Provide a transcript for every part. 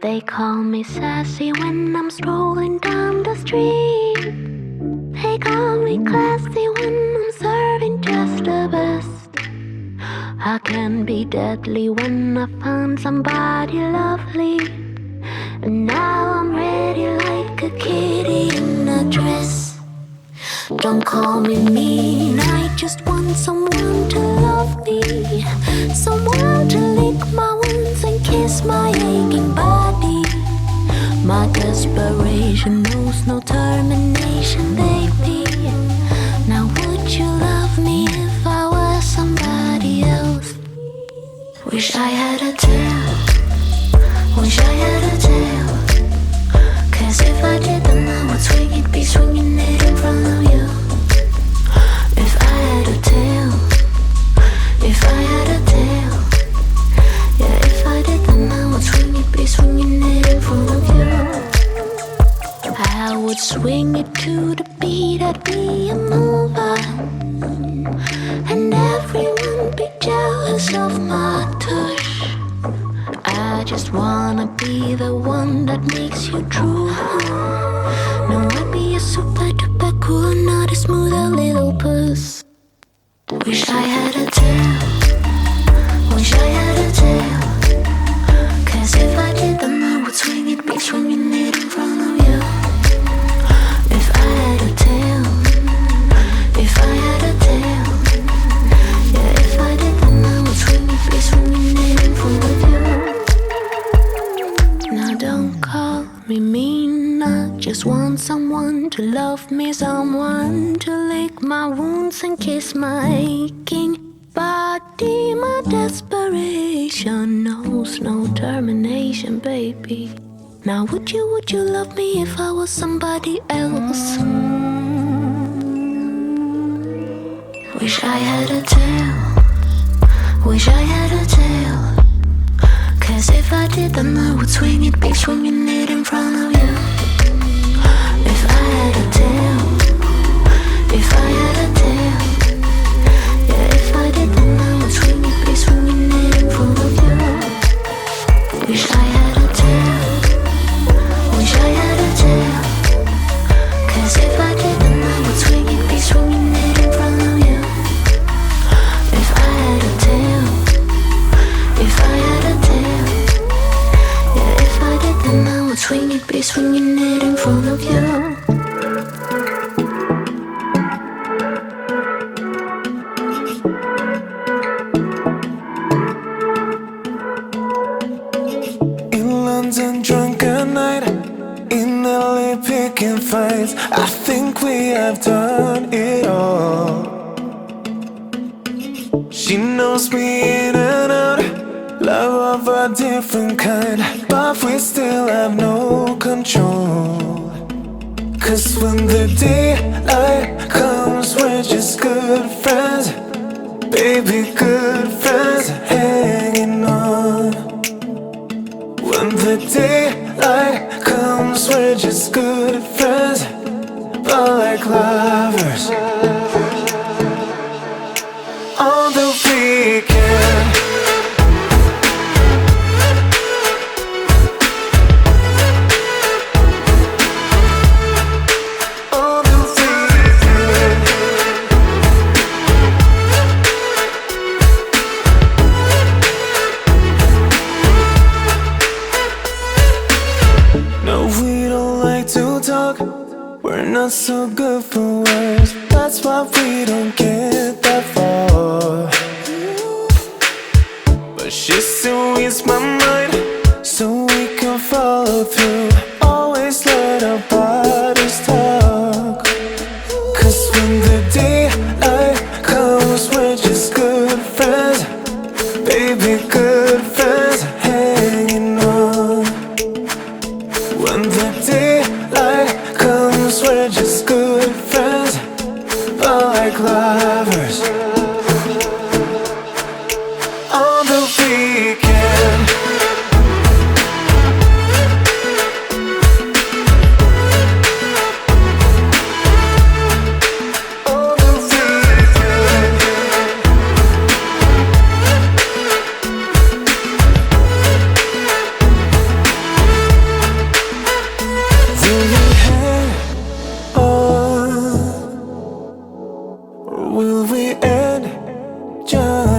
They call me sassy when I'm strolling down the street. They call me classy when I'm serving just the best. I can be deadly when I find somebody lovely. And now I'm ready like a kitty in a dress. Don't call me mean, I just want someone to love me. Someone to lick my wounds and kiss my aching body. My desperation knows no termination, baby. Now would you love me if I was somebody else? Wish I had a tail, wish I had a tail. Cause if I did then I would swing it, be swinging it in front of you. If I had a tail, if I had a tail. Yeah, if I did then I would swing it, be swinging it in front of you. I would swing it to the beat, I'd be a mover. And everyone be jealous of my touch. I just wanna be the one that makes you drool. No, I'd be a super duper cool, not a smoother little puss. Wish I had a tail, wish I had a tail. Cause if I did then I would swing it, be swinging it in front of you. If I had a tail, if I had a tail. Yeah, if I did then I would swing it, be swinging it in front of you. Now don't call me mean, I just want someone to love me. Someone to lick my wounds and kiss my aching body. My desperation knows no termination, baby. Now would you love me if I was somebody else? Wish I had a tail, wish I had a tail. Cause if I did then I would swing it, be swinging it in front of you. If I had a tail, if I had a tail. Yeah, if I did then I would swing it, be swinging it in front of you. Wish I had a tail, wish I had a tail. Cause if I did then I would swing it, be swinging it in front of you. If I had a tail, if I had a tail. Yeah, if I did then I would swing it, be swinging it in front of you. Drunk at night, in LA picking fights. I think we have done it all. She knows me in and out, love of a different kind, but we still have no control. Cause when the daylight comes, we're just good friends. Baby, good friends, hanging on. When the daylight comes, we're just good friends, but like lovers on the weekend. On the weekend. No, we don't like to talk, we're not so good for words. That's why we don't get that far. But she still reads my mind, so we can follow through. Always let our bodies talk. Cause when the daylight comes, we're just good friends. Baby, good friends, hanging on. When the daylight comes, we're just good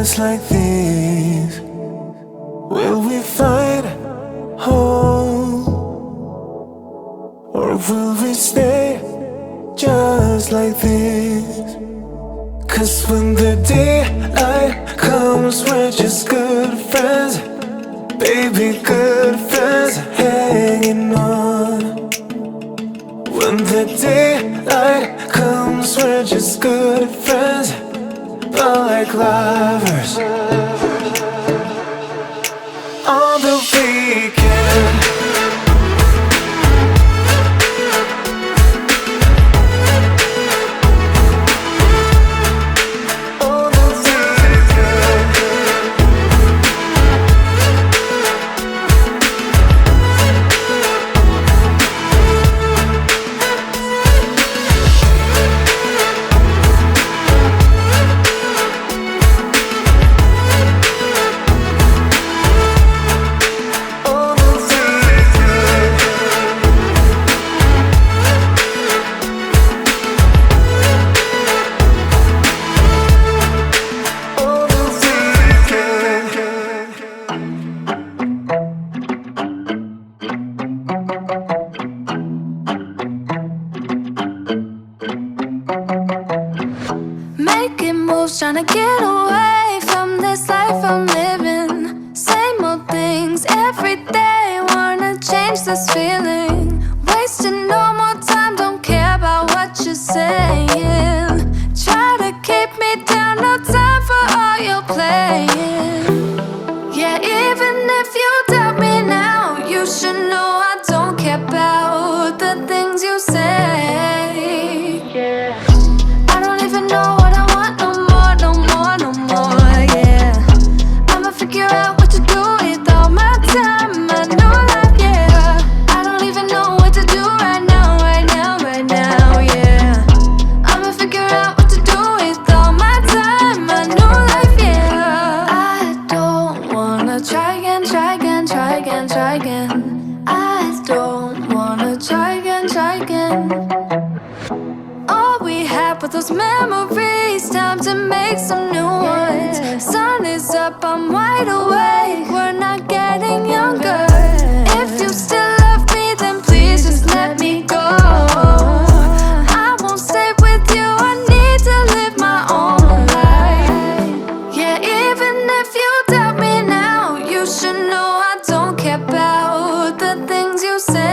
just like this? Will we find home, or will we stay just like this? 'Cause when the daylight comes, we're just good friends, baby, good friends, hanging on. When the daylight comes, we're just good friends, but like lovers on the weekend. Making moves, trying to get away from this life I'm living. Same old things every day, wanna change this feeling. Wasting no more time, don't care about what you're saying. Try to keep me down, no time for all your playing. Yeah, even if you doubt me now, you should know I don't care about the things you say. I don't even know what I want no more, no more, no more, yeah. I'ma figure out what to do with all my time, my new life, yeah. I don't even know what to do right now, right now, right now, yeah. I'ma figure out what to do with all my time, my new life, yeah. I don't wanna try again, try again, try again, try again. I don't wanna try again, try again. All we had were those memories, time to make some new ones. Sun is up, I'm wide awake, we're not getting younger. If you still love me, then please just let me go. I won't stay with you, I need to live my own life. Yeah, even if you doubt me now, you should know I don't care about the things you say.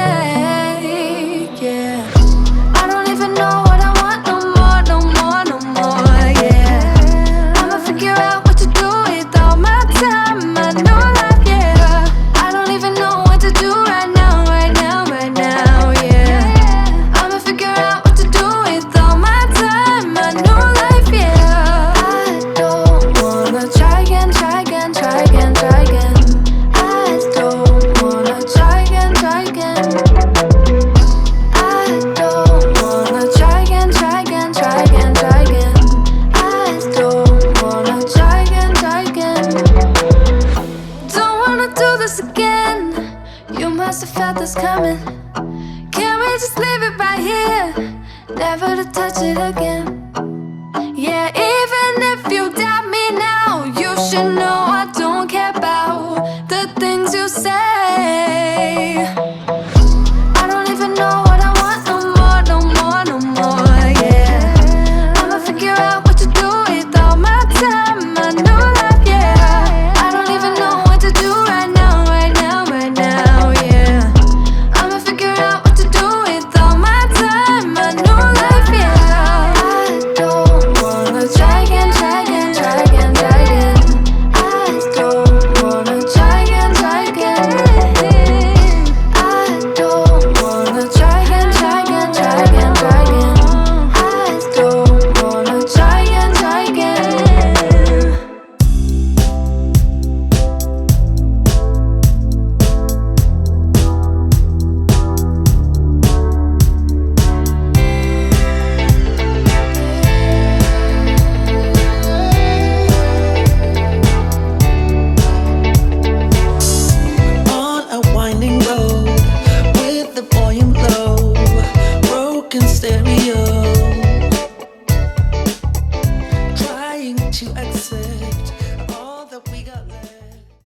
Yeah, I don't even know what I want no more, no more, no more, yeah. I'ma figure out what to do with all my time, my new life, yeah. I don't even know what to do right now, right now, right now, yeah. I'ma figure out what to do with all my time, my new life, yeah. I don't wanna try again, try again, try again, try again. I don't wanna try again, try again. I don't wanna try again, try again, try again, try again. I don't wanna try again, try again. Don't wanna do this again. You must have felt this coming. Can we just leave it right here, never to touch it again? Yeah, even if you doubt me now, you should know I don't care about the things you say. I don't even know what I want no more, no more, no more, yeah. I'ma figure out what to do with all my time, my new life, yeah. I don't even know what to do right now, right now, right now, yeah. I'ma figure out what to do with all my time, my new life, yeah. I don't wanna try again, try again, try again, try again. I don't wanna try again, try again. I don't wanna try again, try again, try again, try again. I don't wanna try again, try again. On a winding road with the volume low, broken stereo.